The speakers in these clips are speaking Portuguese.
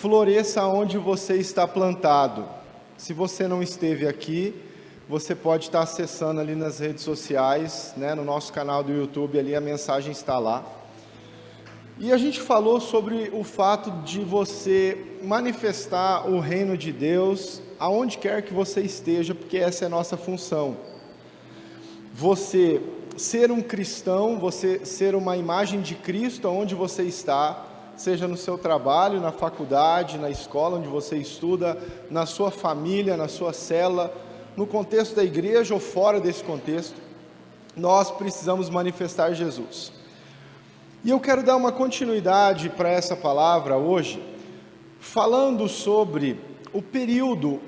floresça onde você está plantado. Se você não esteve aqui, você pode estar acessando ali nas redes sociais, né, no nosso canal do YouTube, ali a mensagem está lá. E a gente falou sobre o fato de você manifestar o reino de Deus aonde quer que você esteja, porque essa é a nossa função. Você ser um cristão, você ser uma imagem de Cristo aonde você está, seja no seu trabalho, na faculdade, na escola onde você estuda, na sua família, na sua célula, no contexto da igreja ou fora desse contexto, nós precisamos manifestar Jesus. E eu quero dar uma continuidade para essa palavra hoje, falando sobre o período,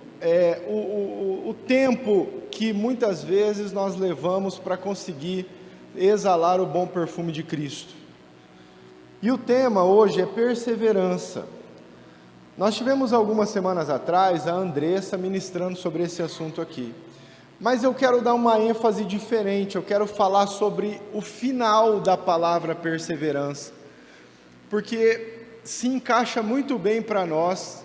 o tempo que muitas vezes nós levamos para conseguir exalar o bom perfume de Cristo. E o tema hoje é perseverança. Nós tivemos algumas semanas atrás a Andressa ministrando sobre esse assunto aqui. Mas eu quero dar uma ênfase diferente, eu quero falar sobre o final da palavra perseverança, porque se encaixa muito bem para nós,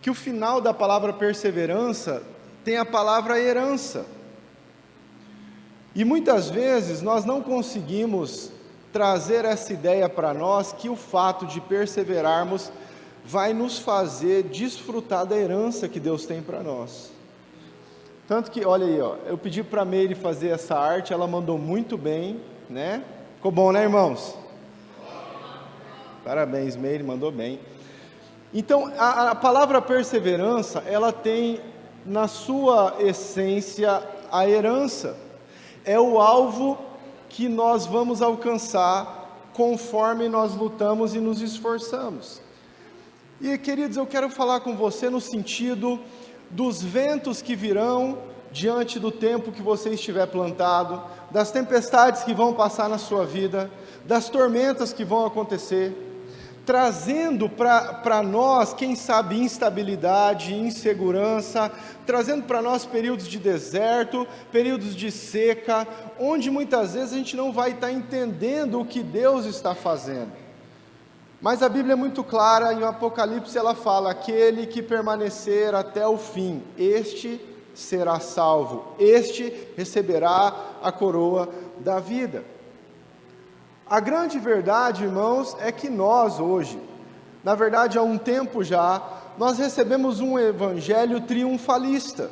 que o final da palavra perseverança tem a palavra herança. E muitas vezes nós não conseguimos trazer essa ideia para nós, que o fato de perseverarmos vai nos fazer desfrutar da herança que Deus tem para nós. Tanto que, olha aí, ó, eu pedi para a Meire fazer essa arte, ela mandou muito bem, né? Ficou bom, né, irmãos? Parabéns, Meire, mandou bem. Então, a palavra perseverança, ela tem na sua essência a herança. É o alvo que nós vamos alcançar conforme nós lutamos e nos esforçamos. E, queridos, eu quero falar com você no sentido dos ventos que virão diante do tempo que você estiver plantado, das tempestades que vão passar na sua vida, das tormentas que vão acontecer, trazendo para nós, quem sabe, instabilidade, insegurança, trazendo para nós períodos de deserto, períodos de seca, onde muitas vezes a gente não vai estar entendendo o que Deus está fazendo. Mas a Bíblia é muito clara, em Apocalipse ela fala, aquele que permanecer até o fim, este será salvo, este receberá a coroa da vida. A grande verdade, irmãos, é que nós hoje, na verdade há um tempo já, nós recebemos um evangelho triunfalista.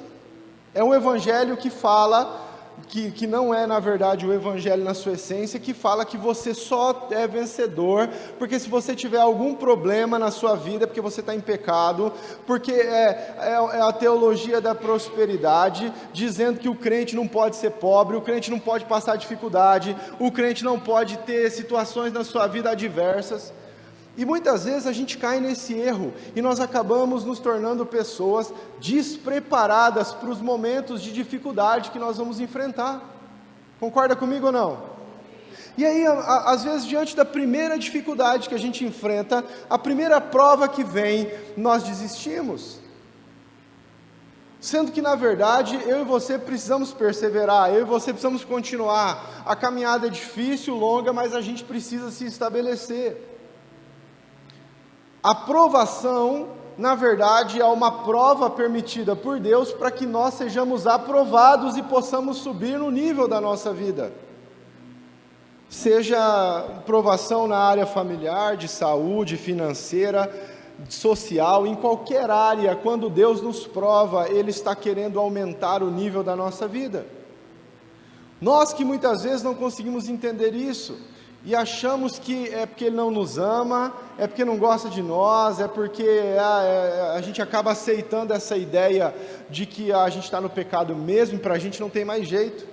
É um evangelho que fala, que não é na verdade o evangelho na sua essência, que fala que você só é vencedor, porque se você tiver algum problema na sua vida, é porque você está em pecado, porque é a teologia da prosperidade, dizendo que o crente não pode ser pobre, o crente não pode passar dificuldade, o crente não pode ter situações na sua vida adversas. E muitas vezes a gente cai nesse erro, e nós acabamos nos tornando pessoas despreparadas para os momentos de dificuldade que nós vamos enfrentar. Concorda comigo ou não? E aí, às vezes, diante da primeira dificuldade que a gente enfrenta, a primeira prova que vem, nós desistimos. Sendo que, na verdade, eu e você precisamos perseverar, eu e você precisamos continuar. A caminhada é difícil, longa, mas a gente precisa se estabelecer. A provação, na verdade, é uma prova permitida por Deus para que nós sejamos aprovados e possamos subir no nível da nossa vida. Seja provação na área familiar, de saúde, financeira, social, em qualquer área, quando Deus nos prova, Ele está querendo aumentar o nível da nossa vida. Nós que muitas vezes não conseguimos entender isso, e achamos que é porque Ele não nos ama, é porque não gosta de nós, é porque a gente acaba aceitando essa ideia de que a gente está no pecado mesmo, para a gente não tem mais jeito.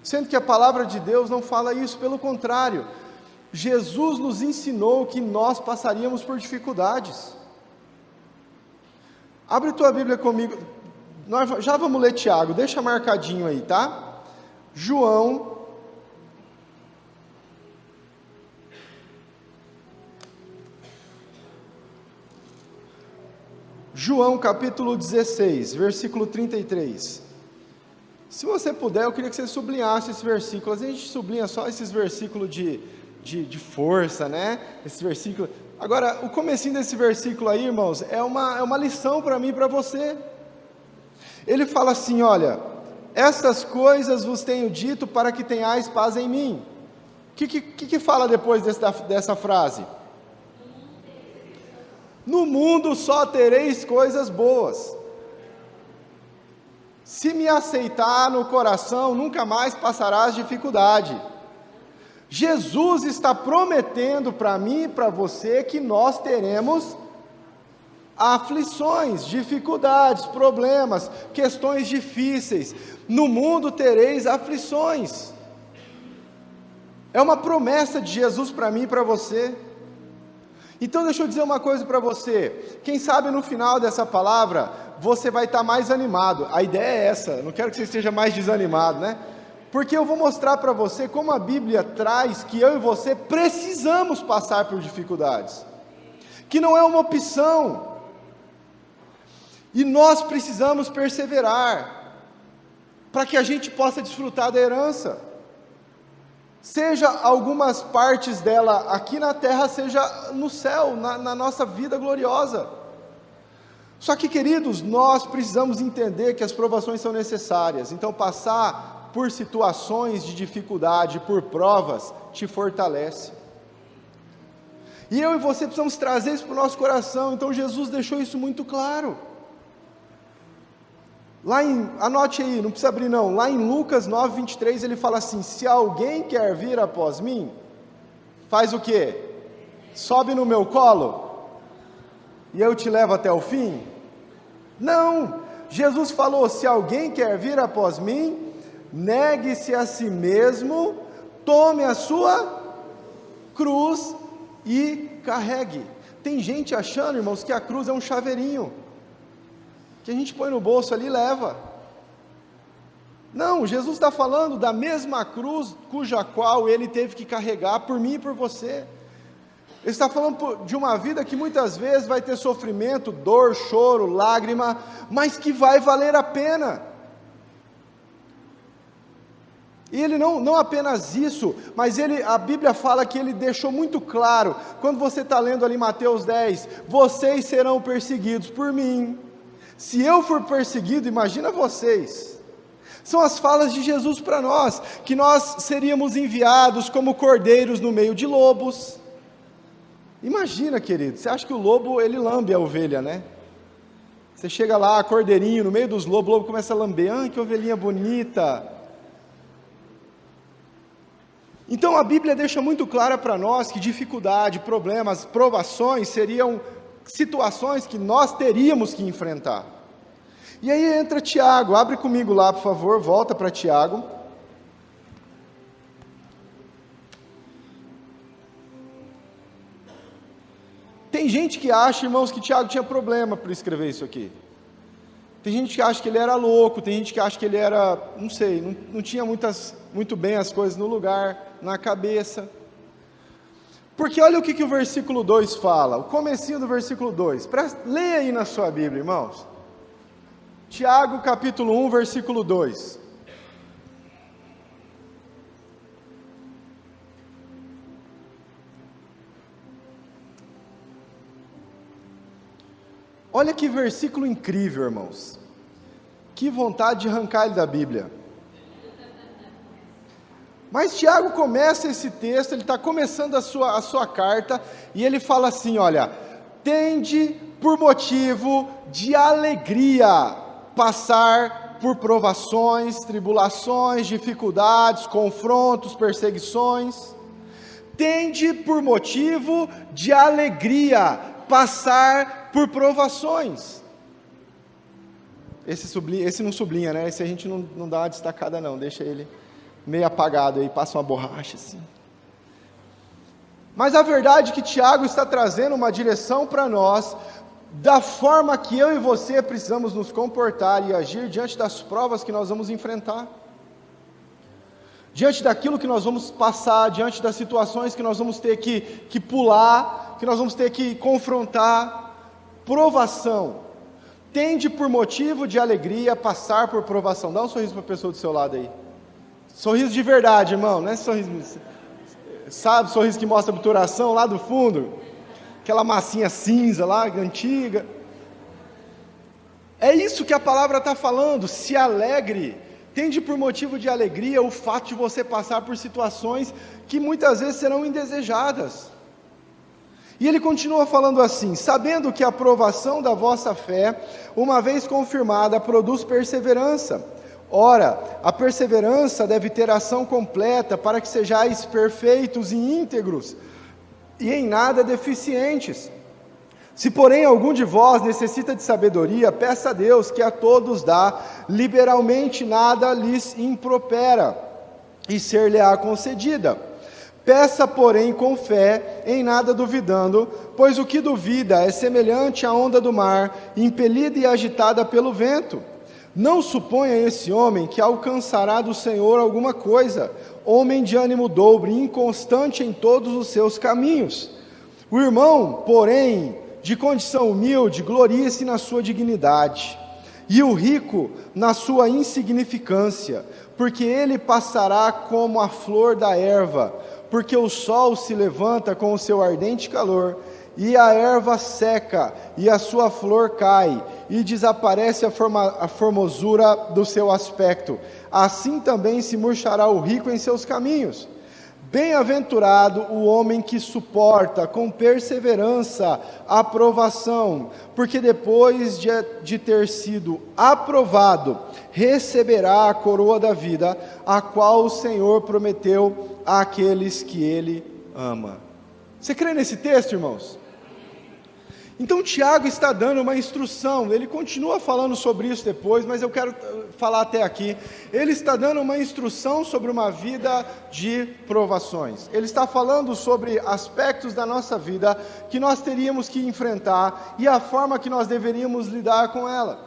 Sendo que a palavra de Deus não fala isso, pelo contrário, Jesus nos ensinou que nós passaríamos por dificuldades. Abre tua Bíblia comigo, nós já vamos ler Tiago, deixa marcadinho aí, tá? João capítulo 16, versículo 33. Se você puder, eu queria que você sublinhasse esse versículo. A gente sublinha só esses versículos de força, né? Esse versículo. Agora, o comecinho desse versículo aí, irmãos, é uma lição para mim e para você. Ele fala assim, olha, estas coisas vos tenho dito para que tenhais paz em mim. O que fala depois dessa frase? No mundo só tereis coisas boas. Se me aceitar no coração, nunca mais passarás dificuldade. Jesus está prometendo para mim e para você que nós teremos aflições, dificuldades, problemas, questões difíceis. No mundo tereis aflições. É uma promessa de Jesus para mim e para você. Então deixa eu dizer uma coisa para você. Quem sabe no final dessa palavra você vai estar mais animado. A ideia é essa, não quero que você esteja mais desanimado, né? Porque eu vou mostrar para você como a Bíblia traz que eu e você precisamos passar por dificuldades, que não é uma opção, e nós precisamos perseverar, para que a gente possa desfrutar da herança, seja algumas partes dela aqui na terra, seja no céu, na nossa vida gloriosa. Só que, queridos, nós precisamos entender que as provações são necessárias, então passar por situações de dificuldade, por provas, te fortalece. E eu e você precisamos trazer isso para o nosso coração. Então Jesus deixou isso muito claro. Anote aí, não precisa abrir não, lá em Lucas 9, 23, ele fala assim, se alguém quer vir após mim, faz o quê? Sobe no meu colo, e eu te levo até o fim? Não, Jesus falou, se alguém quer vir após mim, negue-se a si mesmo, tome a sua cruz e carregue. Tem gente achando, irmãos, que a cruz é um chaveirinho, que a gente põe no bolso ali e leva. Não, Jesus está falando da mesma cruz, cuja qual ele teve que carregar por mim e por você. Ele está falando de uma vida que muitas vezes vai ter sofrimento, dor, choro, lágrima, mas que vai valer a pena. E ele não apenas isso, mas a Bíblia fala que ele deixou muito claro, quando você está lendo ali Mateus 10, vocês serão perseguidos por mim. Se eu for perseguido, imagina vocês. São as falas de Jesus para nós, que nós seríamos enviados como cordeiros no meio de lobos. Imagina, querido, você acha que o lobo, ele lambe a ovelha, né? Você chega lá, cordeirinho, no meio dos lobos, o lobo começa a lamber, que ovelhinha bonita. Então a Bíblia deixa muito clara para nós que dificuldade, problemas, provações seriam situações que nós teríamos que enfrentar. E aí entra Tiago, abre comigo lá por favor, volta para Tiago. Tem gente que acha, irmãos, que Tiago tinha problema para escrever isso aqui. Tem gente que acha que ele era louco, tem gente que acha que ele era, não sei, não tinha muito bem as coisas no lugar, na cabeça. Porque olha o que o versículo 2 fala, o comecinho do versículo 2. Leia aí na sua Bíblia, irmãos. Tiago capítulo 1, versículo 2. Olha que versículo incrível, irmãos. Que vontade de arrancar ele da Bíblia. Mas Tiago começa esse texto, ele está começando a sua carta, e ele fala assim, olha, tende por motivo de alegria passar por provações, tribulações, dificuldades, confrontos, perseguições. Tende por motivo de alegria passar por provações. Esse não sublinha, né? Esse a gente não dá uma destacada não, deixa ele meio apagado aí, passa uma borracha assim. Mas a verdade é que Tiago está trazendo uma direção para nós, da forma que eu e você precisamos nos comportar e agir diante das provas que nós vamos enfrentar, diante daquilo que nós vamos passar, diante das situações que nós vamos ter que pular, que nós vamos ter que confrontar. Provação, tende por motivo de alegria passar por provação. Dá um sorriso para a pessoa do seu lado aí, sorriso de verdade, irmão, não é sorriso, sabe, sorriso que mostra obturação lá do fundo. aquela massinha cinza lá, antiga. É isso que a palavra está falando, se alegre, tende por motivo de alegria o fato de você passar por situações que muitas vezes serão indesejadas. E ele continua falando assim: sabendo que a aprovação da vossa fé, uma vez confirmada, produz perseverança. Ora, a perseverança deve ter ação completa, para que sejais perfeitos e íntegros, e em nada deficientes. Se, porém, algum de vós necessita de sabedoria, peça a Deus, que a todos dá liberalmente, nada lhes impropera, e ser-lhe-á concedida. Peça, porém, com fé, em nada duvidando, pois o que duvida é semelhante à onda do mar, impelida e agitada pelo vento. Não suponha esse homem que alcançará do Senhor alguma coisa, homem de ânimo dobre, inconstante em todos os seus caminhos. O irmão, porém, de condição humilde, glorie-se na sua dignidade, e o rico na sua insignificância, porque ele passará como a flor da erva, porque o sol se levanta com o seu ardente calor, e a erva seca, e a sua flor cai, e desaparece a formosura do seu aspecto. Assim também se murchará o rico em seus caminhos. Bem-aventurado o homem que suporta com perseverança a provação, porque depois de ter sido aprovado, receberá a coroa da vida, a qual o Senhor prometeu àqueles que Ele ama. Você crê nesse texto, irmãos? Então Tiago está dando uma instrução, ele continua falando sobre isso depois, mas eu quero falar até aqui. Ele está dando uma instrução sobre uma vida de provações. Ele está falando sobre aspectos da nossa vida que nós teríamos que enfrentar e a forma que nós deveríamos lidar com ela.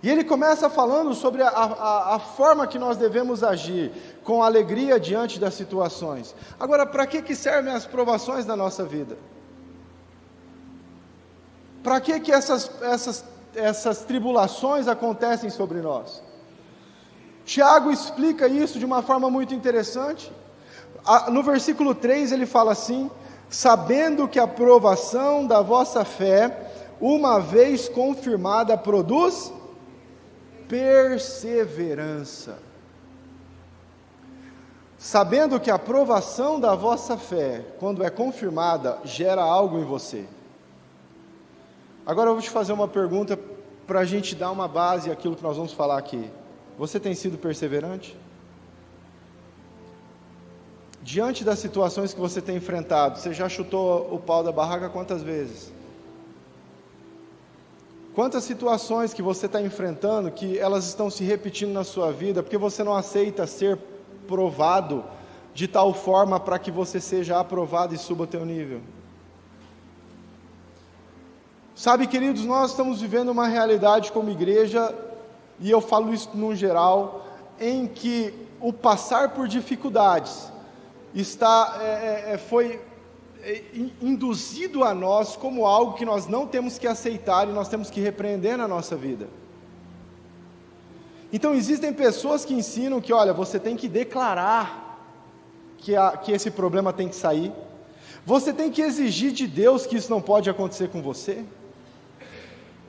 E ele começa falando sobre a forma que nós devemos agir, com alegria diante das situações. Agora, para que servem as provações na nossa vida? Para que essas tribulações acontecem sobre nós? Tiago explica isso de uma forma muito interessante. No versículo 3 ele fala assim: sabendo que a provação da vossa fé, uma vez confirmada, produz perseverança. Sabendo que a provação da vossa fé, quando é confirmada, gera algo em você. Agora eu vou te fazer uma pergunta para a gente dar uma base àquilo que nós vamos falar aqui. Você tem sido perseverante? Diante das situações que você tem enfrentado, você já chutou o pau da barraca quantas vezes? Quantas situações que você está enfrentando que elas estão se repetindo na sua vida porque você não aceita ser provado de tal forma para que você seja aprovado e suba o teu nível? Sabe, queridos, nós estamos vivendo uma realidade como igreja, e eu falo isso num geral, em que o passar por dificuldades foi induzido a nós como algo que nós não temos que aceitar e nós temos que repreender na nossa vida. Então existem pessoas que ensinam que, olha, você tem que declarar que esse problema tem que sair, você tem que exigir de Deus que isso não pode acontecer com você.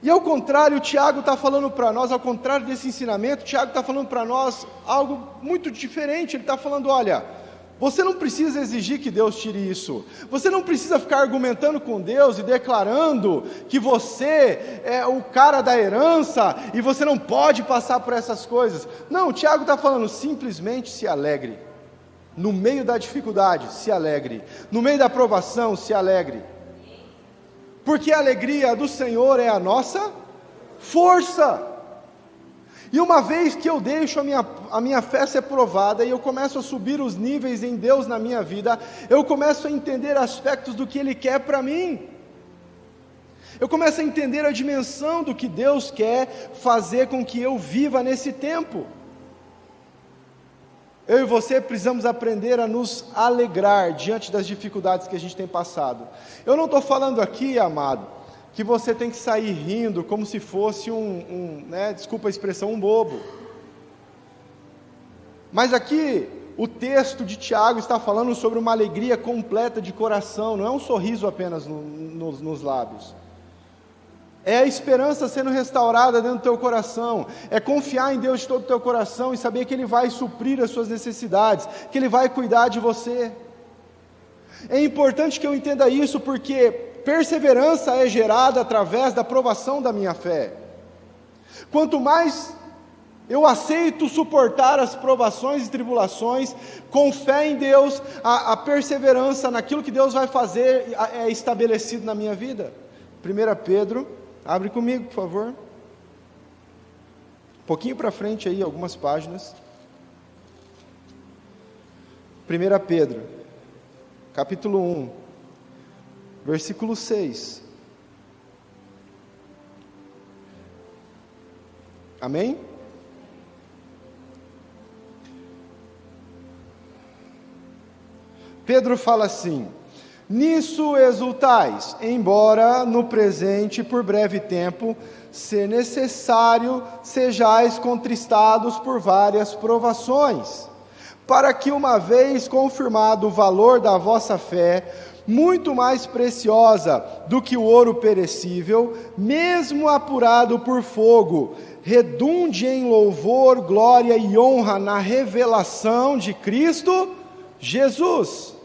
E ao contrário, o Tiago está falando para nós, ao contrário desse ensinamento, o Tiago está falando para nós algo muito diferente. Ele está falando: olha, você não precisa exigir que Deus tire isso, você não precisa ficar argumentando com Deus e declarando que você é o cara da herança e você não pode passar por essas coisas. Não, o Tiago está falando: simplesmente se alegre, no meio da dificuldade, se alegre, no meio da provação, se alegre. Porque a alegria do Senhor é a nossa força. E uma vez que eu deixo a minha fé ser provada e eu começo a subir os níveis em Deus na minha vida, eu começo a entender aspectos do que Ele quer para mim. Eu começo a entender a dimensão do que Deus quer fazer com que eu viva nesse tempo. Eu e você precisamos aprender a nos alegrar diante das dificuldades que a gente tem passado. Eu não estou falando aqui, amado, que você tem que sair rindo como se fosse desculpa a expressão, um bobo. Mas aqui, o texto de Tiago está falando sobre uma alegria completa de coração, não é um sorriso apenas nos lábios. É a esperança sendo restaurada dentro do teu coração, é confiar em Deus de todo o teu coração e saber que Ele vai suprir as suas necessidades, que Ele vai cuidar de você. É importante que eu entenda isso, porque perseverança é gerada através da provação da minha fé. Quanto mais eu aceito suportar as provações e tribulações, com fé em Deus, a perseverança naquilo que Deus vai fazer é estabelecido na minha vida. 1 Pedro, abre comigo, por favor. Um pouquinho para frente aí, algumas páginas. 1 Pedro, capítulo 1, versículo 6. Amém? Pedro fala assim: nisso exultais, embora no presente, por breve tempo, se necessário, sejais contristados por várias provações, para que, uma vez confirmado o valor da vossa fé, muito mais preciosa do que o ouro perecível, mesmo apurado por fogo, redunde em louvor, glória e honra na revelação de Cristo Jesus.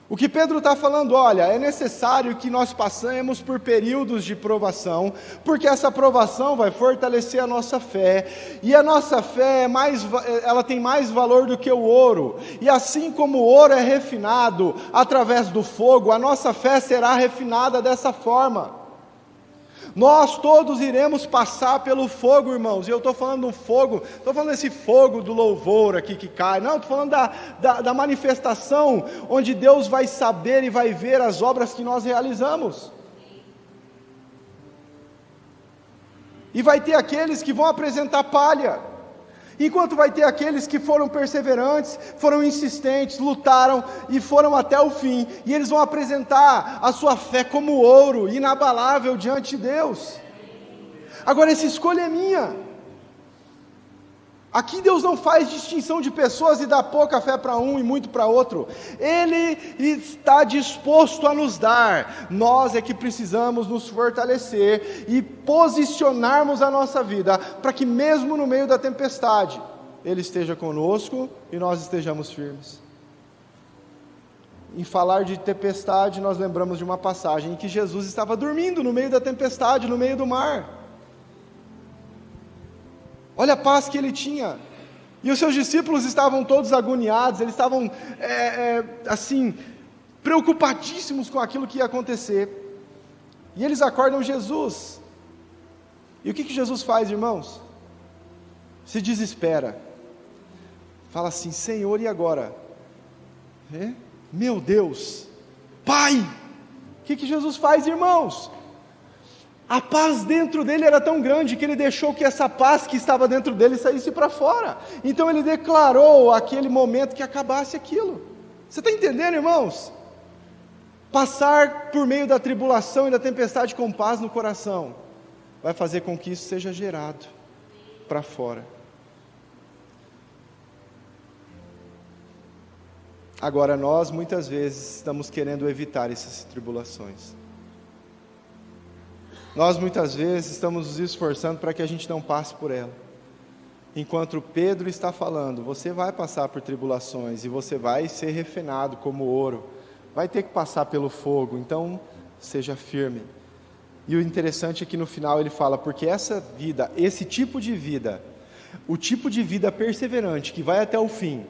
O que Pedro está falando, olha, é necessário que nós passemos por períodos de provação, porque essa provação vai fortalecer a nossa fé, e a nossa fé ela tem mais valor do que o ouro, e assim como o ouro é refinado através do fogo, a nossa fé será refinada dessa forma. Nós todos iremos passar pelo fogo, irmãos, e eu estou falando do fogo, estou falando desse fogo do louvor aqui que cai, não, estou falando da manifestação, onde Deus vai saber e vai ver as obras que nós realizamos, e vai ter aqueles que vão apresentar palha, enquanto vai ter aqueles que foram perseverantes, foram insistentes, lutaram e foram até o fim, e eles vão apresentar a sua fé como ouro, inabalável diante de Deus. Agora essa escolha é minha. Aqui Deus não faz distinção de pessoas e dá pouca fé para um e muito para outro. Ele está disposto a nos dar. Nós é que precisamos nos fortalecer e posicionarmos a nossa vida para que mesmo no meio da tempestade Ele esteja conosco e nós estejamos firmes. Em falar de tempestade, nós lembramos de uma passagem em que Jesus estava dormindo no meio da tempestade, no meio do mar. Olha a paz que ele tinha, e os seus discípulos estavam todos agoniados, eles estavam assim, preocupadíssimos com aquilo que ia acontecer, e eles acordam Jesus, e o que Jesus faz, irmãos? Se desespera, fala assim: Senhor, e agora? Meu Deus, Pai, o que Jesus faz, irmãos? A paz dentro dele era tão grande que ele deixou que essa paz que estava dentro dele saísse para fora. Então ele declarou aquele momento que acabasse aquilo. Você está entendendo, irmãos? Passar por meio da tribulação e da tempestade com paz no coração vai fazer com que isso seja gerado para fora. Agora nós muitas vezes estamos querendo evitar essas tribulações. Nós muitas vezes estamos nos esforçando para que a gente não passe por ela. Enquanto Pedro está falando, você vai passar por tribulações e você vai ser refinado como ouro, vai ter que passar pelo fogo, então seja firme. E o interessante é que no final ele fala, porque essa vida, esse tipo de vida, o tipo de vida perseverante que vai até o fim,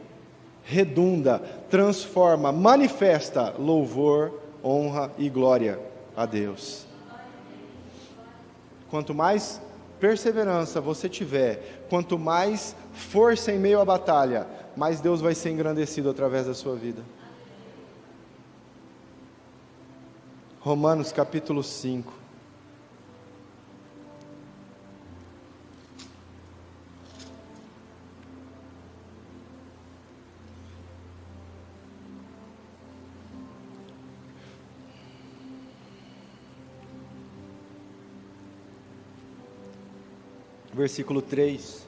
redunda, transforma, manifesta louvor, honra e glória a Deus. Quanto mais perseverança você tiver, quanto mais força em meio à batalha, mais Deus vai ser engrandecido através da sua vida. Romanos capítulo 5. Versículo 3.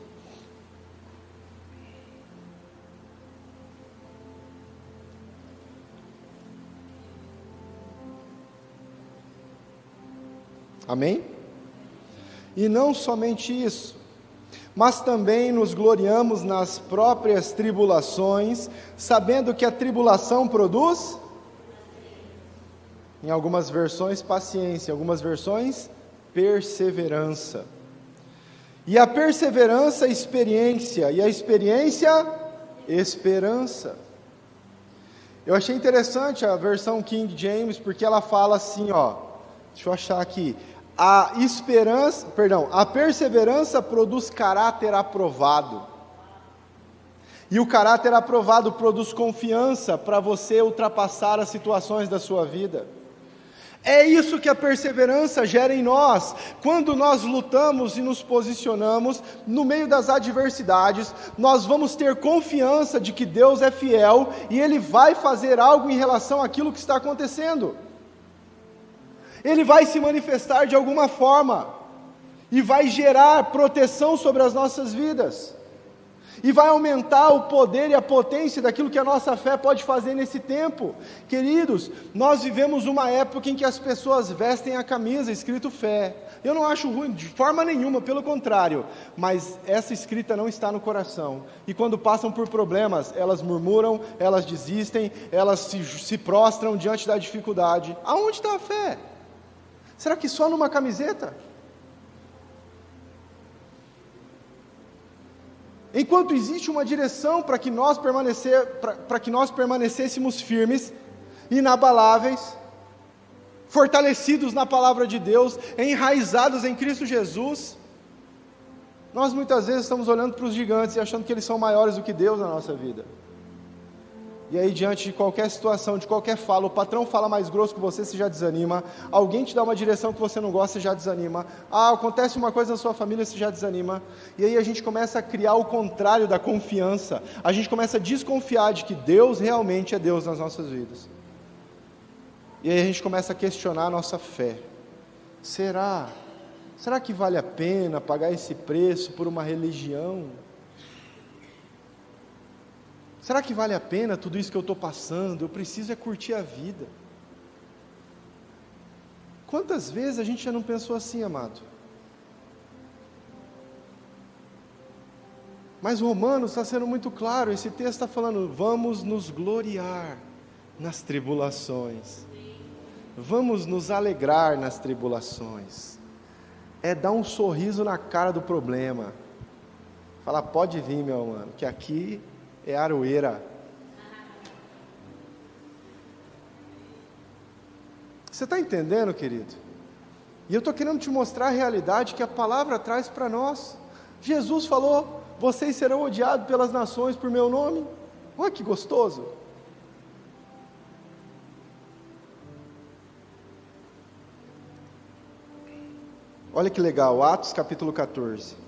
Amém? E não somente isso, mas também nos gloriamos nas próprias tribulações, sabendo que a tribulação produz, em algumas versões, paciência, em algumas versões, perseverança. E a perseverança, experiência, e a experiência, esperança. Eu achei interessante a versão King James, porque ela fala assim, deixa eu achar aqui, a perseverança produz caráter aprovado, e o caráter aprovado produz confiança para você ultrapassar as situações da sua vida. É isso que a perseverança gera em nós. Quando nós lutamos e nos posicionamos no meio das adversidades, nós vamos ter confiança de que Deus é fiel e Ele vai fazer algo em relação àquilo que está acontecendo. Ele vai se manifestar de alguma forma e vai gerar proteção sobre as nossas vidas. E vai aumentar o poder e a potência daquilo que a nossa fé pode fazer nesse tempo. Queridos, nós vivemos uma época em que as pessoas vestem a camisa escrito fé. Eu não acho ruim de forma nenhuma, pelo contrário, mas essa escrita não está no coração. E quando passam por problemas, elas murmuram, elas desistem, elas se prostram diante da dificuldade. Aonde está a fé? Será que só numa camiseta? Enquanto existe uma direção para que nós permanecêssemos firmes, inabaláveis, fortalecidos na palavra de Deus, enraizados em Cristo Jesus, nós muitas vezes estamos olhando para os gigantes e achando que eles são maiores do que Deus na nossa vida. E aí, diante de qualquer situação, de qualquer fala, o patrão fala mais grosso que você já desanima, alguém te dá uma direção que você não gosta, você já desanima, acontece uma coisa na sua família, você já desanima, e aí a gente começa a criar o contrário da confiança, a gente começa a desconfiar de que Deus realmente é Deus nas nossas vidas, e aí a gente começa a questionar a nossa fé. Será que vale a pena pagar esse preço por uma religião? Será que vale a pena tudo isso que eu estou passando? Eu preciso curtir a vida. Quantas vezes a gente já não pensou assim, amado? Mas Romanos está sendo muito claro, esse texto está falando, vamos nos gloriar nas tribulações. Vamos nos alegrar nas tribulações. É dar um sorriso na cara do problema. Falar, pode vir, meu mano, que aqui é aroeira. Você está entendendo, querido? E eu estou querendo te mostrar a realidade que a palavra traz para nós. Jesus falou, vocês serão odiados pelas nações por meu nome. Olha que gostoso. Olha que legal, Atos capítulo 14.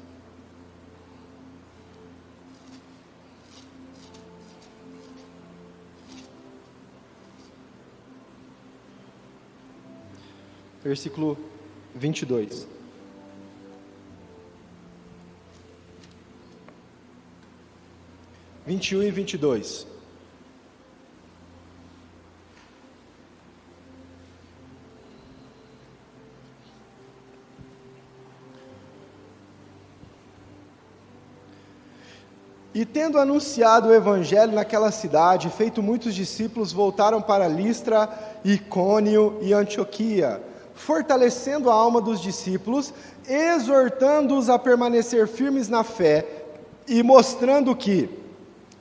Versículo 22. Vinte e 22. E tendo anunciado o evangelho naquela cidade, feito muitos discípulos, voltaram para Listra, Icônio e Antioquia, fortalecendo a alma dos discípulos, exortando-os a permanecer firmes na fé, e mostrando que,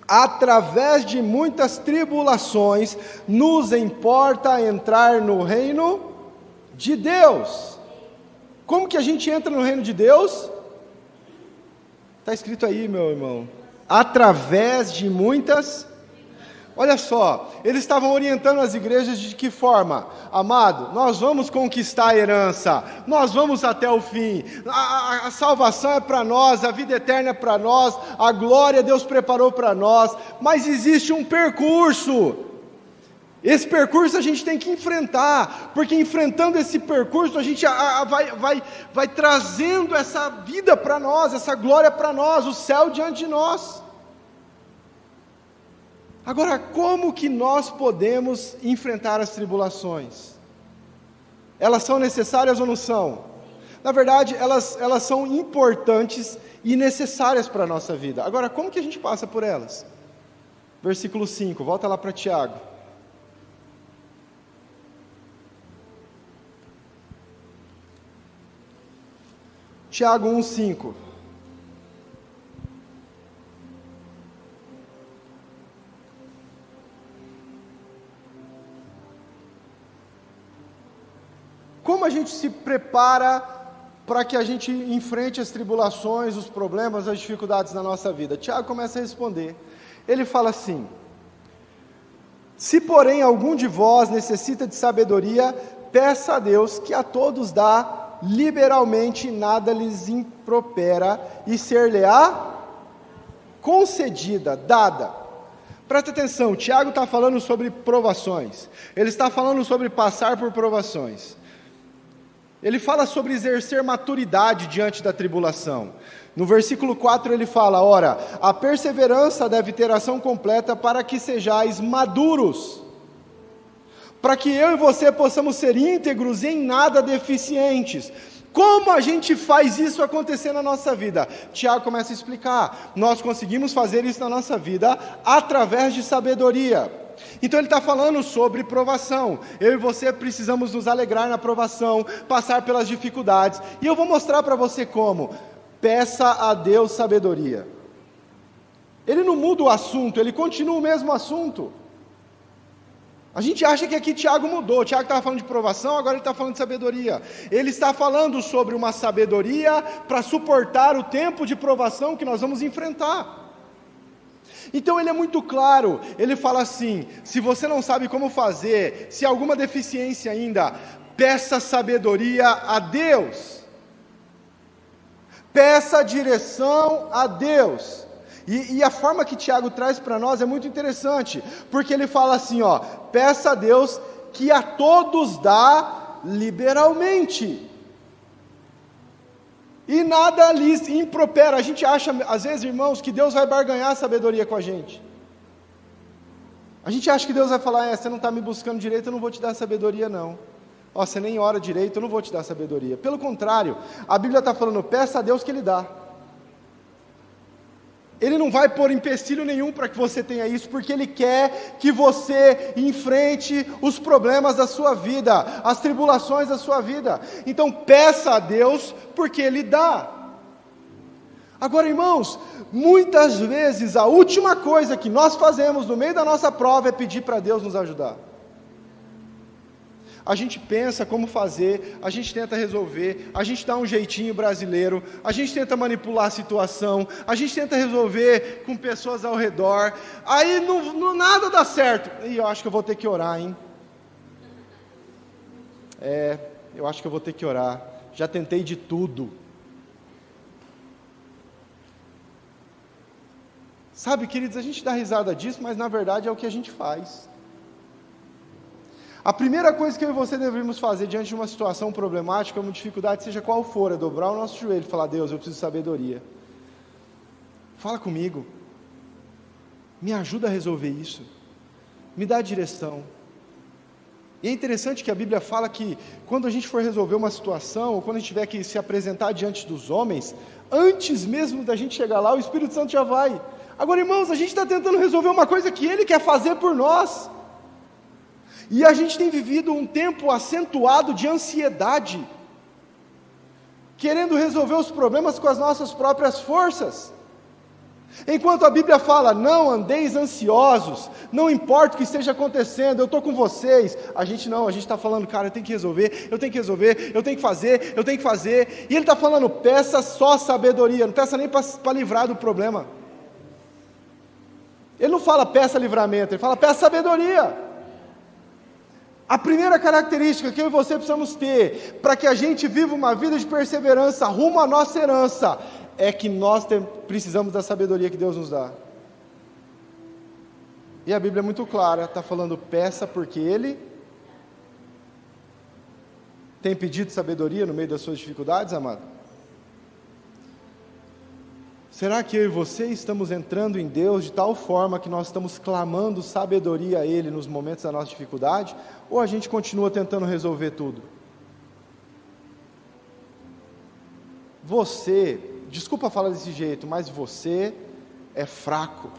através de muitas tribulações, nos importa entrar no reino de Deus. Como que a gente entra no reino de Deus? Está escrito aí, meu irmão, através de muitas. Olha só, eles estavam orientando as igrejas de que forma? Amado, nós vamos conquistar a herança, nós vamos até o fim, a salvação é para nós, a vida eterna é para nós, a glória Deus preparou para nós, mas existe um percurso. Esse percurso a gente tem que enfrentar, porque enfrentando esse percurso a gente vai trazendo essa vida para nós, essa glória para nós, o céu diante de nós. Agora, como que nós podemos enfrentar as tribulações? Elas são necessárias ou não são? Na verdade, elas são importantes e necessárias para a nossa vida. Agora, como que a gente passa por elas? Versículo 5, volta lá para Tiago. Tiago 1,5. Como a gente se prepara para que a gente enfrente as tribulações, os problemas, as dificuldades na nossa vida? Tiago começa a responder. Ele fala assim: se porém algum de vós necessita de sabedoria, peça a Deus, que a todos dá liberalmente, nada lhes impropera, e ser-lhe-á concedida, dada. Presta atenção, Tiago está falando sobre provações, ele está falando sobre passar por provações. Ele fala sobre exercer maturidade diante da tribulação. No versículo 4 ele fala: ora, a perseverança deve ter ação completa para que sejais maduros, para que eu e você possamos ser íntegros e em nada deficientes. Como a gente faz isso acontecer na nossa vida? Tiago começa a explicar. Nós conseguimos fazer isso na nossa vida através de sabedoria. Então ele está falando sobre provação. Eu e você precisamos nos alegrar na provação, passar pelas dificuldades. E eu vou mostrar para você como. Peça a Deus sabedoria. Ele não muda o assunto, ele continua o mesmo assunto. A gente acha que aqui Tiago mudou. Tiago estava falando de provação, agora ele está falando de sabedoria. Ele está falando sobre uma sabedoria para suportar o tempo de provação que nós vamos enfrentar. Então ele é muito claro, ele fala assim: se você não sabe como fazer, se há alguma deficiência ainda, peça sabedoria a Deus, peça direção a Deus. E a forma que Tiago traz para nós é muito interessante, porque ele fala assim, ó: peça a Deus que a todos dá liberalmente, e nada lhes impropera. A gente acha, às vezes, irmãos, que Deus vai barganhar a sabedoria com a gente. A gente acha que Deus vai falar: você não está me buscando direito, eu não vou te dar sabedoria não. Ó, você nem ora direito, eu não vou te dar sabedoria. Pelo contrário, a Bíblia está falando: peça a Deus que Ele dá. Ele não vai pôr empecilho nenhum para que você tenha isso, porque Ele quer que você enfrente os problemas da sua vida, as tribulações da sua vida. Então peça a Deus, porque Ele dá. Agora, irmãos, muitas vezes a última coisa que nós fazemos no meio da nossa prova é pedir para Deus nos ajudar. A gente pensa como fazer, a gente tenta resolver, a gente dá um jeitinho brasileiro, a gente tenta manipular a situação, a gente tenta resolver com pessoas ao redor, aí nada dá certo. E eu acho que eu vou ter que orar, hein? Eu acho que eu vou ter que orar, já tentei de tudo. Sabe, queridos, a gente dá risada disso, mas na verdade é o que a gente faz. A primeira coisa que eu e você devemos fazer diante de uma situação problemática, uma dificuldade, seja qual for, é dobrar o nosso joelho e falar: Deus, eu preciso de sabedoria. Fala comigo. Me ajuda a resolver isso. Me dá direção. E é interessante que a Bíblia fala que quando a gente for resolver uma situação, ou quando a gente tiver que se apresentar diante dos homens, antes mesmo da gente chegar lá, o Espírito Santo já vai. Agora, irmãos, a gente está tentando resolver uma coisa que Ele quer fazer por nós. E a gente tem vivido um tempo acentuado de ansiedade, querendo resolver os problemas com as nossas próprias forças. Enquanto a Bíblia fala: não andeis ansiosos, não importa o que esteja acontecendo, eu estou com vocês. A gente está falando: cara, eu tenho que resolver, eu tenho que resolver, eu tenho que fazer. E Ele está falando: peça só sabedoria, não peça nem para livrar do problema. Ele não fala peça livramento, Ele fala peça sabedoria. A primeira característica que eu e você precisamos ter, para que a gente viva uma vida de perseverança rumo à nossa herança, é que nós precisamos da sabedoria que Deus nos dá. E a Bíblia é muito clara, está falando: peça, porque Ele tem pedido sabedoria no meio das suas dificuldades, amado. Será que eu e você estamos entrando em Deus de tal forma que nós estamos clamando sabedoria a Ele nos momentos da nossa dificuldade? Ou a gente continua tentando resolver tudo? você, desculpa falar desse jeito, mas você é fraco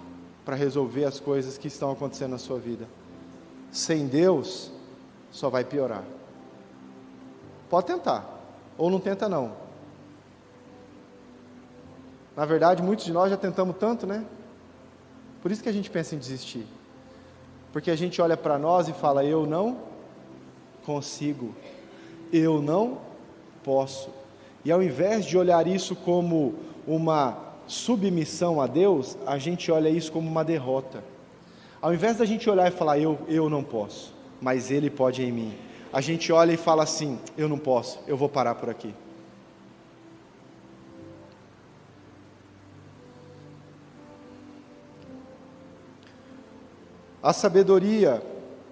para resolver as coisas que estão acontecendo na sua vida. Sem Deus, só vai piorar. Pode tentar, ou não tenta não. Na verdade, muitos de nós já tentamos tanto, né? Por isso que a gente pensa em desistir. Porque a gente olha para nós e fala, eu não consigo, eu não posso. E ao invés de olhar isso como uma submissão a Deus, a gente olha isso como uma derrota. Ao invés da gente olhar e falar, eu não posso, mas Ele pode em mim, a gente olha e fala assim, eu não posso, eu vou parar por aqui. A sabedoria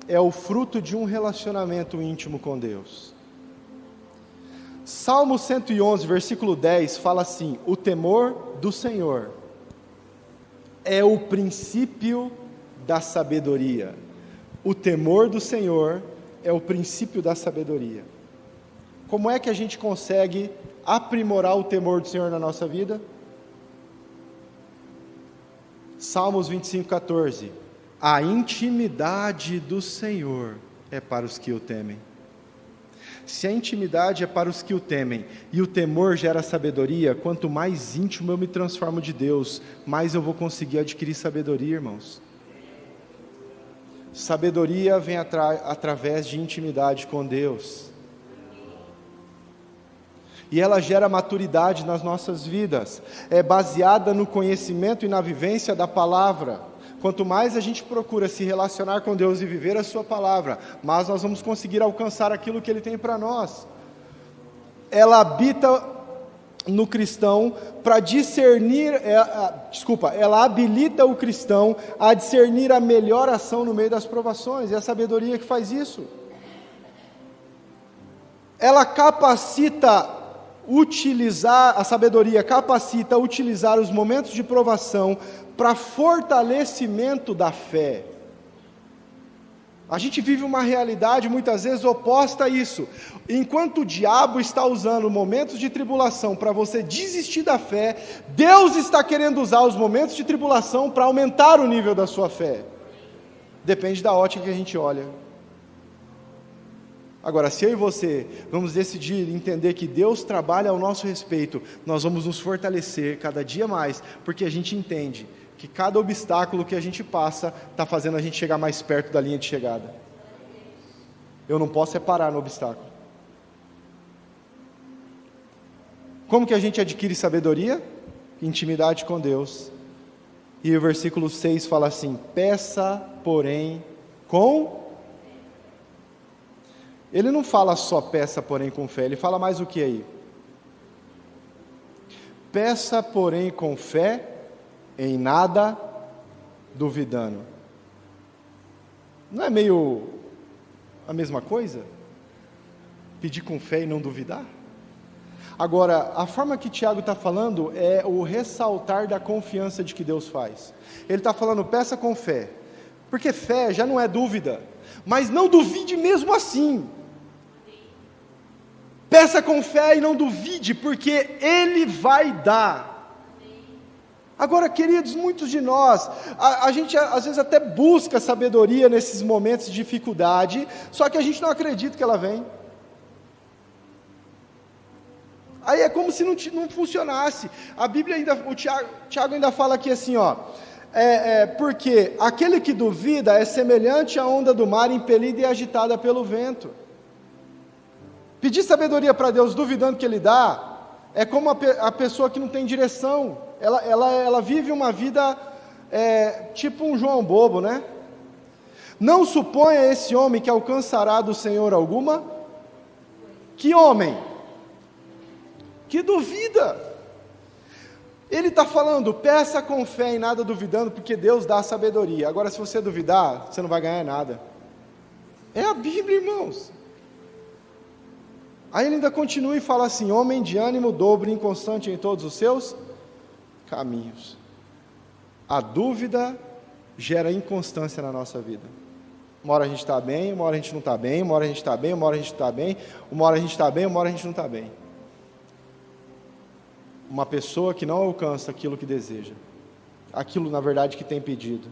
é o fruto de um relacionamento íntimo com Deus. Salmo 111, versículo 10, fala assim, o temor do Senhor é o princípio da sabedoria. O temor do Senhor é o princípio da sabedoria. Como é que a gente consegue aprimorar o temor do Senhor na nossa vida? Salmos 25, 14. A intimidade do Senhor é para os que o temem. Se a intimidade é para os que o temem, e o temor gera sabedoria, quanto mais íntimo eu me transformo de Deus, mais eu vou conseguir adquirir sabedoria, irmãos. Sabedoria vem através de intimidade com Deus. E ela gera maturidade nas nossas vidas. É baseada no conhecimento e na vivência da palavra. Quanto mais a gente procura se relacionar com Deus e viver a sua palavra, mais nós vamos conseguir alcançar aquilo que Ele tem para nós. Ela habita no cristão para discernir, ela habilita o cristão a discernir a melhor ação no meio das provações, é a sabedoria que faz isso. Ela a sabedoria capacita a utilizar os momentos de provação para fortalecimento da fé. A gente vive uma realidade muitas vezes oposta a isso. Enquanto o diabo está usando momentos de tribulação para você desistir da fé, Deus está querendo usar os momentos de tribulação para aumentar o nível da sua fé. Depende da ótica que a gente olha. Agora, se eu e você vamos decidir entender que Deus trabalha ao nosso respeito, nós vamos nos fortalecer cada dia mais, porque a gente entende que cada obstáculo que a gente passa está fazendo a gente chegar mais perto da linha de chegada. Eu não posso parar no obstáculo. Como que a gente adquire sabedoria? Intimidade com Deus. E o versículo 6 fala assim, peça, porém, com... Ele não fala só peça, porém, com fé, ele fala mais o que aí? Peça, porém, com fé, em nada duvidando. Não é meio a mesma coisa? Pedir com fé e não duvidar? Agora, a forma que Tiago está falando é o ressaltar da confiança de que Deus faz. Ele está falando, peça com fé, porque fé já não é dúvida, mas não duvide mesmo assim. Peça com fé e não duvide, porque Ele vai dar. Agora, queridos, muitos de nós, a gente às vezes até busca sabedoria nesses momentos de dificuldade, só que a gente não acredita que ela vem. Aí é como se não funcionasse. A Bíblia ainda, o Tiago ainda fala aqui assim, ó, porque aquele que duvida é semelhante à onda do mar impelida e agitada pelo vento. Pedir sabedoria para Deus duvidando que Ele dá, é como a pessoa que não tem direção, ela vive uma vida tipo um João bobo, né? Não suponha esse homem que alcançará do Senhor alguma. Que homem? Que duvida. Ele está falando, peça com fé e nada duvidando, porque Deus dá sabedoria. Agora, se você duvidar, você não vai ganhar nada. É a Bíblia, irmãos. Aí ele ainda continua e fala assim, homem de ânimo dobre, inconstante em todos os seus caminhos. A dúvida gera inconstância na nossa vida. Uma hora a gente está bem, uma hora a gente não está bem, uma hora a gente está bem, uma hora a gente está bem, uma hora a gente está bem, uma hora a gente não está bem. uma pessoa que não alcança aquilo que deseja, aquilo na verdade que tem pedido.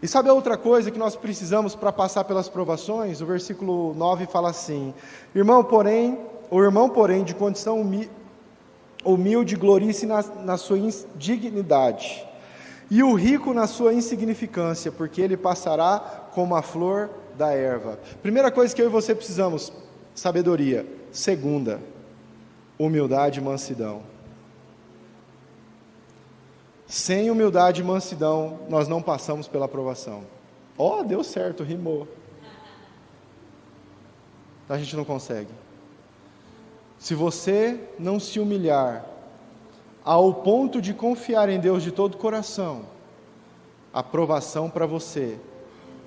E sabe a outra coisa que nós precisamos para passar pelas provações? O versículo 9 fala assim: o irmão, porém, de condição humilde, glorie-se na sua indignidade, e o rico na sua insignificância, porque ele passará como a flor da erva. Primeira coisa que eu e você precisamos: sabedoria. Segunda, humildade e mansidão. Sem humildade e mansidão, nós não passamos pela aprovação. Deu certo, rimou. A gente não consegue. Se você não se humilhar ao ponto de confiar em Deus de todo o coração, a aprovação para você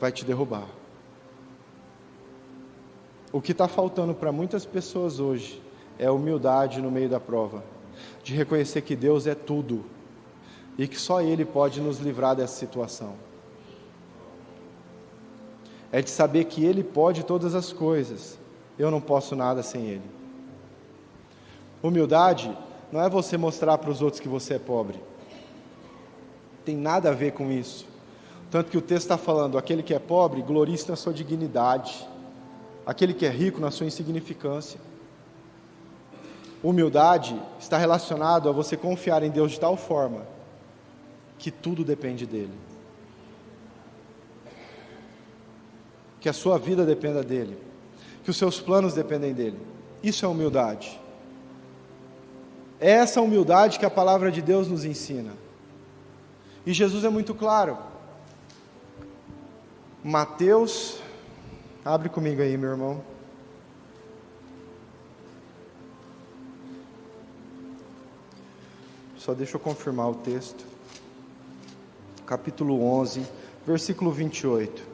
vai te derrubar. O que está faltando para muitas pessoas hoje é humildade no meio da prova, de reconhecer que Deus é tudo e que só Ele pode nos livrar dessa situação. É de saber que Ele pode todas as coisas, eu não posso nada sem Ele. Humildade não é você mostrar para os outros que você é pobre, tem nada a ver com isso. Tanto que o texto está falando: aquele que é pobre, glorie-se na sua dignidade, aquele que é rico na sua insignificância. Humildade está relacionado a você confiar em Deus de tal forma que tudo depende dEle, que a sua vida dependa dEle, que os seus planos dependem dEle. Isso é humildade. É essa humildade que a palavra de Deus nos ensina. E Jesus é muito claro. Mateus, abre comigo aí, meu irmão. Só deixa eu confirmar o texto. Capítulo 11, versículo 28.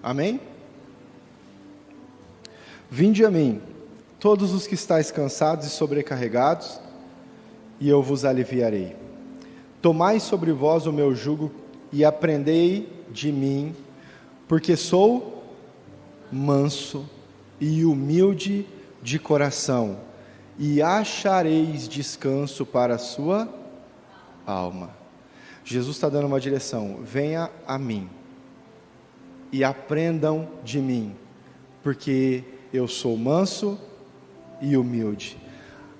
Amém? Vinde a mim, todos os que estáis cansados e sobrecarregados, e eu vos aliviarei. Tomai sobre vós o meu jugo e aprendei de mim, porque sou manso e humilde de coração, e achareis descanso para a sua alma. Jesus está dando uma direção: venha a mim e aprendam de mim, porque eu sou manso e humilde.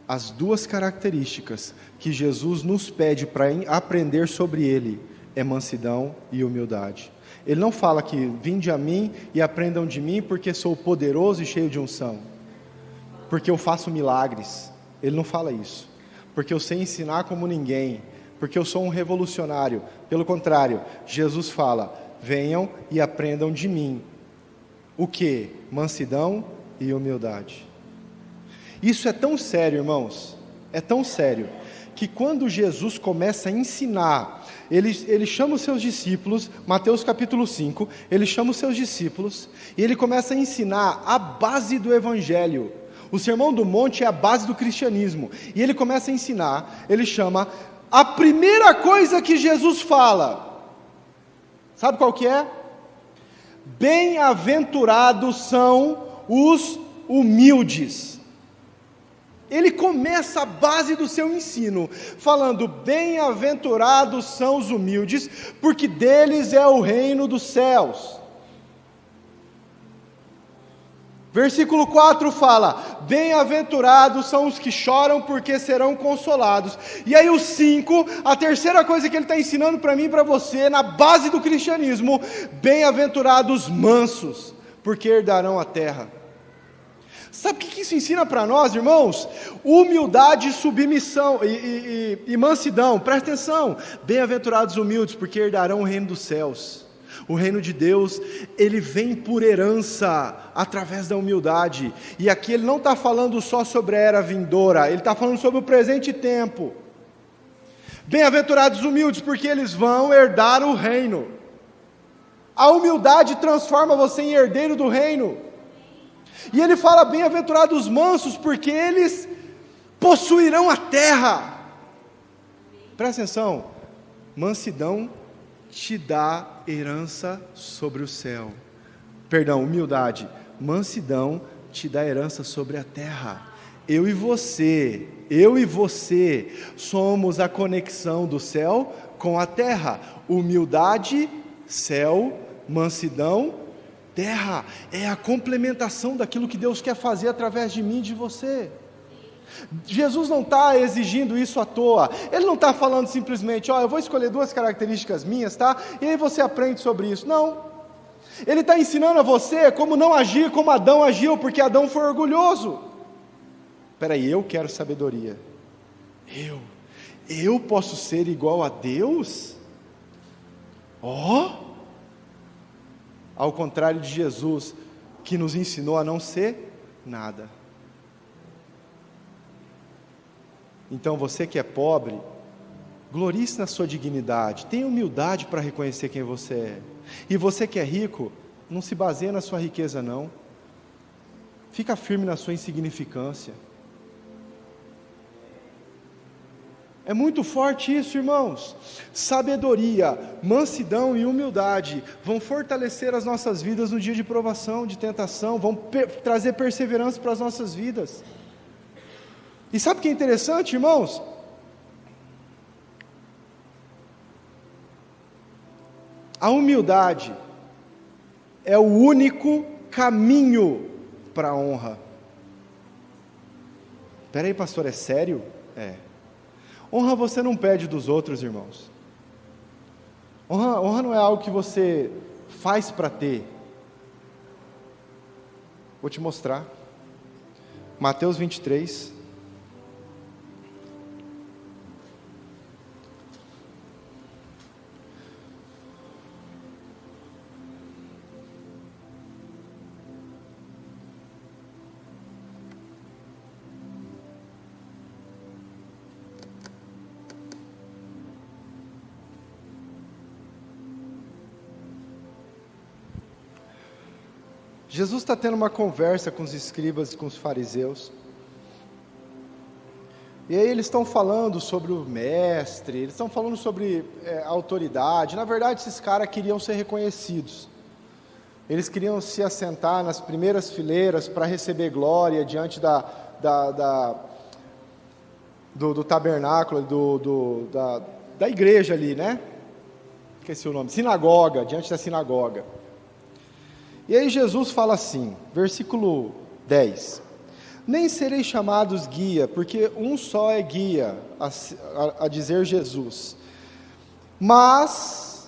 As duas características que Jesus nos pede para aprender sobre Ele é mansidão e humildade. Ele não fala que vinde a mim e aprendam de mim porque sou poderoso e cheio de unção, porque eu faço milagres. Ele não fala isso, porque eu sei ensinar como ninguém, porque eu sou um revolucionário. Pelo contrário, Jesus fala: venham e aprendam de mim. O que? Mansidão e humildade. Isso é tão sério, irmãos, é tão sério, que quando Jesus começa a ensinar, ele chama os seus discípulos, Mateus capítulo 5, ele chama os seus discípulos, e ele começa a ensinar a base do Evangelho. O Sermão do Monte é a base do cristianismo, e ele começa a ensinar, ele chama, a primeira coisa que Jesus fala, sabe qual que é? Bem-aventurados são os humildes. Ele começa a base do seu ensino, falando: bem-aventurados são os humildes, porque deles é o reino dos céus. Versículo 4 fala: bem-aventurados são os que choram, porque serão consolados. E aí o 5, a terceira coisa que ele está ensinando para mim e para você, na base do cristianismo: bem-aventurados mansos, porque herdarão a terra. Sabe o que isso ensina para nós, irmãos? Humildade, submissão e mansidão. Presta atenção: bem-aventurados humildes, porque herdarão o reino dos céus. O reino de Deus, ele vem por herança, através da humildade. E aqui ele não está falando só sobre a era vindoura, ele está falando sobre o presente tempo. Bem-aventurados humildes, porque eles vão herdar o reino. A humildade transforma você em herdeiro do reino. E ele fala: bem-aventurados mansos, porque eles possuirão a terra. Presta atenção, mansidão te dá herança sobre o céu. Perdão, humildade. Mansidão te dá herança sobre a terra. Eu e você somos a conexão do céu com a terra. Humildade, céu, mansidão, terra. É a complementação daquilo que Deus quer fazer através de mim e de você. Jesus não está exigindo isso à toa. Ele não está falando simplesmente, eu vou escolher 2 características minhas, tá? E aí você aprende sobre isso. Não. Ele está ensinando a você como não agir como Adão agiu, porque Adão foi orgulhoso. Espera aí, eu quero sabedoria. Eu posso ser igual a Deus? Ao contrário de Jesus, que nos ensinou a não ser nada. Então você que é pobre, glorie-se na sua dignidade, tenha humildade para reconhecer quem você é. E você que é rico, não se baseie na sua riqueza não, fica firme na sua insignificância. É muito forte isso, irmãos. Sabedoria, mansidão e humildade vão fortalecer as nossas vidas no dia de provação, de tentação, vão trazer perseverança para as nossas vidas. E sabe o que é interessante, irmãos? A humildade é o único caminho para a honra. Espera aí, pastor, é sério? É. Honra você não pede dos outros, irmãos. Honra não é algo que você faz para ter. Vou te mostrar. Mateus 23. Jesus está tendo uma conversa com os escribas e com os fariseus, e aí eles estão falando sobre o mestre, eles estão falando sobre autoridade. Na verdade, esses caras queriam ser reconhecidos, eles queriam se assentar nas primeiras fileiras para receber glória diante do tabernáculo, da igreja ali, né? Esqueci o nome, sinagoga, diante da sinagoga. E aí Jesus fala assim, versículo 10, nem sereis chamados guia, porque um só é guia, a dizer Jesus, mas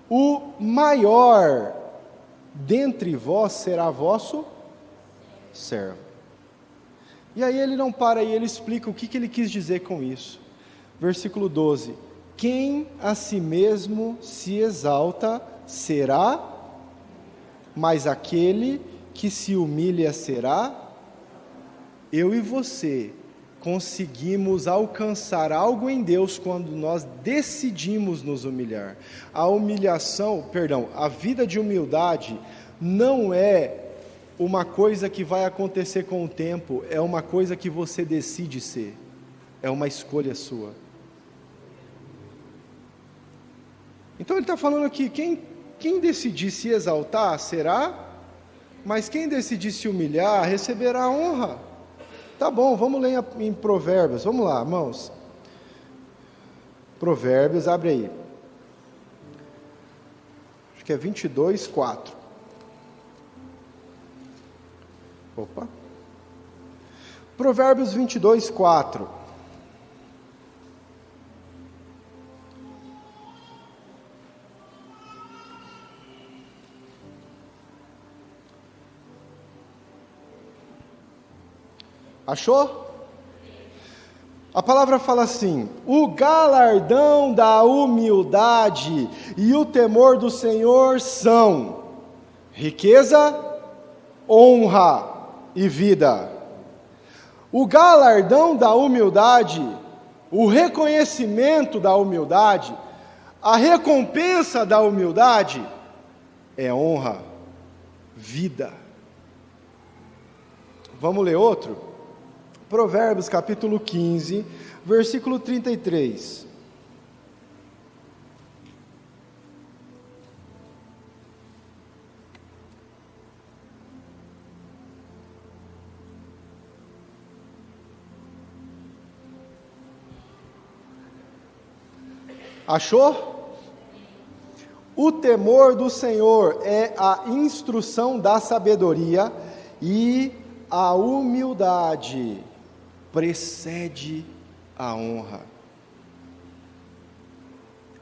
o maior dentre vós será vosso servo. E aí ele não para aí, ele explica o que ele quis dizer com isso. Versículo 12, quem a si mesmo se exalta será, mas aquele que se humilha será. Eu e você conseguimos alcançar algo em Deus quando nós decidimos nos humilhar. A vida de humildade não é uma coisa que vai acontecer com o tempo, é uma coisa que você decide ser, é uma escolha sua. Então ele está falando aqui, quem decidir se exaltar será, mas quem decidir se humilhar receberá honra. Tá bom, vamos ler em Provérbios, vamos lá, irmãos. Provérbios, abre aí. Acho que é 22, 4. Opa. Provérbios 22, 4. Achou? A palavra fala assim: o galardão da humildade e o temor do Senhor são riqueza, honra e vida. O galardão da humildade, o reconhecimento da humildade, a recompensa da humildade é honra, vida. Vamos ler outro? Provérbios capítulo 15, versículo 33. Achou? O temor do Senhor é a instrução da sabedoria, e a humildade precede a honra.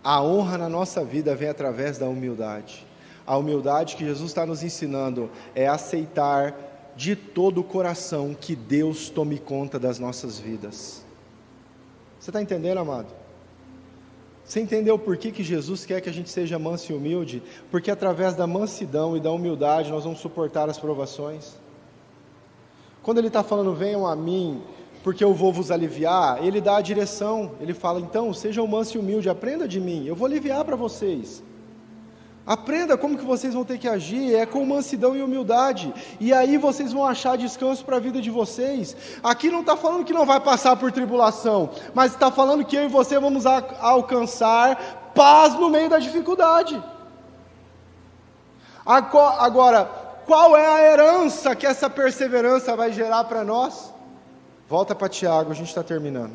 A honra na nossa vida vem através da humildade. A humildade que Jesus está nos ensinando é aceitar de todo o coração que Deus tome conta das nossas vidas. Você está entendendo, amado? Você entendeu por que Jesus quer que a gente seja manso e humilde? Porque através da mansidão e da humildade nós vamos suportar as provações. Quando ele está falando, venham a mim, porque eu vou vos aliviar, ele dá a direção, ele fala, então, sejam manso e humilde, aprenda de mim, eu vou aliviar para vocês. Aprenda como que vocês vão ter que agir, é com mansidão e humildade, e aí vocês vão achar descanso para a vida de vocês. Aqui não está falando que não vai passar por tribulação, mas está falando que eu e você vamos alcançar paz no meio da dificuldade. Agora, qual é a herança que essa perseverança vai gerar para nós? Volta para Tiago, a gente está terminando.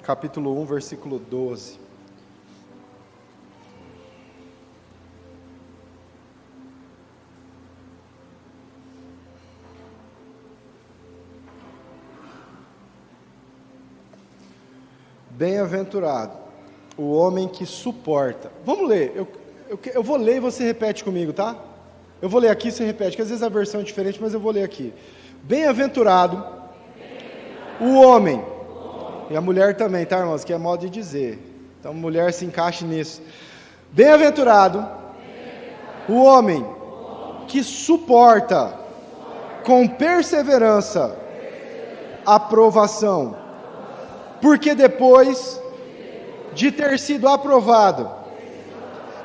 Capítulo 1, versículo 12. Bem-aventurado o homem que suporta. Vamos ler, eu vou ler e você repete comigo, tá? Eu vou ler aqui e você repete, porque às vezes a versão é diferente, mas eu vou ler aqui. Bem-aventurado o homem, e a mulher também, tá, irmãos? Que é modo de dizer, então mulher se encaixe nisso. Bem-aventurado o homem que suporta com perseverança a provação, porque depois de ter sido aprovado,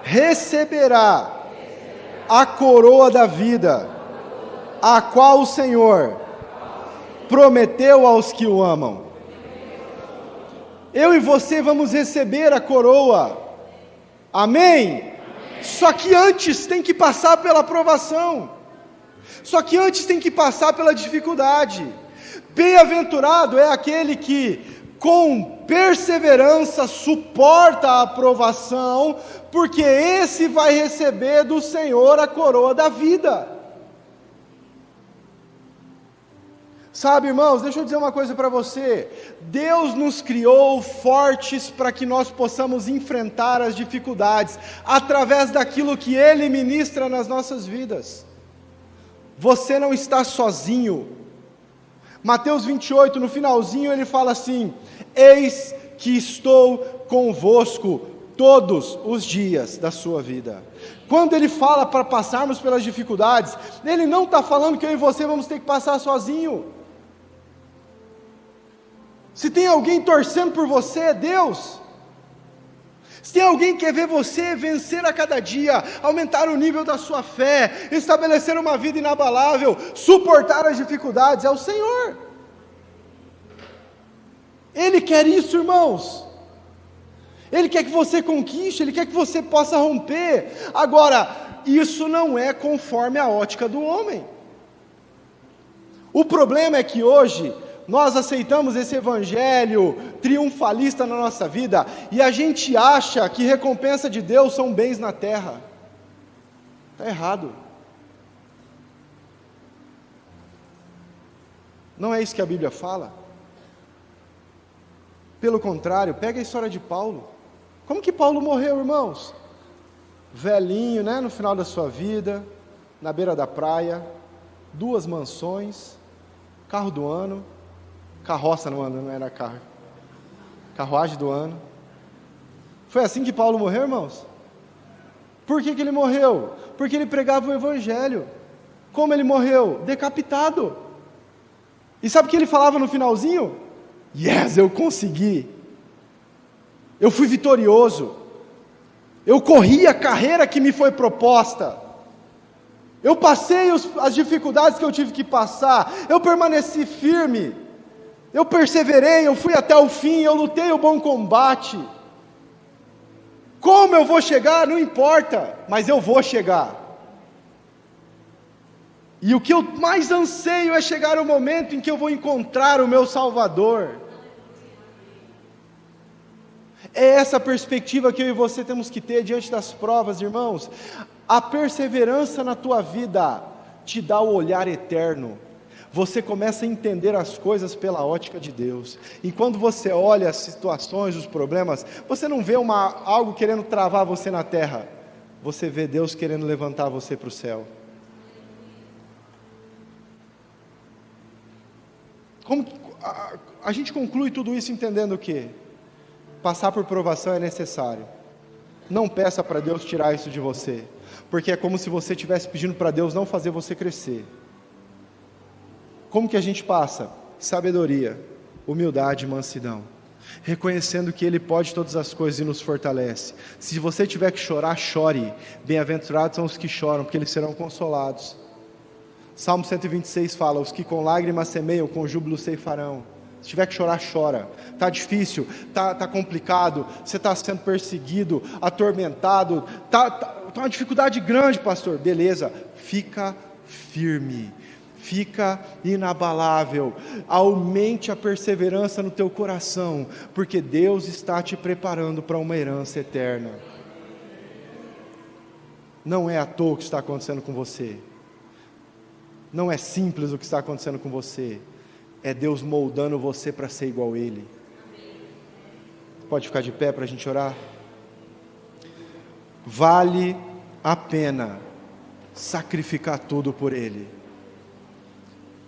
receberá a coroa da vida, a qual o Senhor prometeu aos que o amam. Eu e você vamos receber a coroa, amém? Só que antes tem que passar pela provação, só que antes tem que passar pela dificuldade. Bem-aventurado é aquele que com perseverança suporta a provação, porque esse vai receber do Senhor a coroa da vida. Sabe, irmãos, deixa eu dizer uma coisa para você. Deus nos criou fortes para que nós possamos enfrentar as dificuldades, através daquilo que Ele ministra nas nossas vidas. Você não está sozinho. Mateus 28, no finalzinho, ele fala assim: eis que estou convosco todos os dias da sua vida. Quando ele fala para passarmos pelas dificuldades, ele não está falando que eu e você vamos ter que passar sozinho. Se tem alguém torcendo por você, é Deus. Se tem alguém que quer ver você vencer a cada dia, aumentar o nível da sua fé, estabelecer uma vida inabalável, suportar as dificuldades, é o Senhor. Ele quer isso, irmãos. Ele quer que você conquiste, Ele quer que você possa romper. Agora, isso não é conforme a ótica do homem. O problema é que hoje nós aceitamos esse evangelho triunfalista na nossa vida, e a gente acha que recompensa de Deus são bens na terra. Está errado. Não é isso que a Bíblia fala. Pelo contrário, pega a história de Paulo. Como que Paulo morreu, irmãos? Velhinho, né, no final da sua vida, na beira da praia, 2 mansões, carro do ano, carroça no ano, não era carro, carruagem do ano. Foi assim que Paulo morreu, irmãos? Por que ele morreu? Porque ele pregava o evangelho. Como ele morreu? Decapitado. E sabe o que ele falava no finalzinho? Yes, eu consegui. Eu fui vitorioso. Eu corri a carreira que me foi proposta. Eu passei as dificuldades que eu tive que passar. Eu permaneci firme. Eu perseverei, eu fui até o fim, eu lutei o bom combate. Como eu vou chegar? Não importa, mas eu vou chegar. E o que eu mais anseio é chegar o momento em que eu vou encontrar o meu Salvador. É essa perspectiva que eu e você temos que ter diante das provas, irmãos. A perseverança na tua vida te dá o olhar eterno. Você começa a entender as coisas pela ótica de Deus. E quando você olha as situações, os problemas, você não vê algo querendo travar você na terra. Você vê Deus querendo levantar você para o céu. Como a gente conclui tudo isso entendendo o quê? Passar por provação é necessário. Não peça para Deus tirar isso de você, porque é como se você estivesse pedindo para Deus não fazer você crescer. Como que a gente passa? Sabedoria, humildade e mansidão, reconhecendo que Ele pode todas as coisas e nos fortalece. Se você tiver que chorar, chore. Bem-aventurados são os que choram, porque eles serão consolados. Salmo 126 fala: os que com lágrimas semeiam, com júbilo ceifarão. Se tiver que chorar, chora. Está difícil, está complicado, você está sendo perseguido, atormentado, tá uma dificuldade grande, pastor. Beleza, fica firme, fica inabalável, aumente a perseverança no teu coração, porque Deus está te preparando para uma herança eterna. Não é à toa o que está acontecendo com você, não é simples o que está acontecendo com você, é Deus moldando você para ser igual a Ele. Pode ficar de pé para a gente orar? Vale a pena sacrificar tudo por Ele.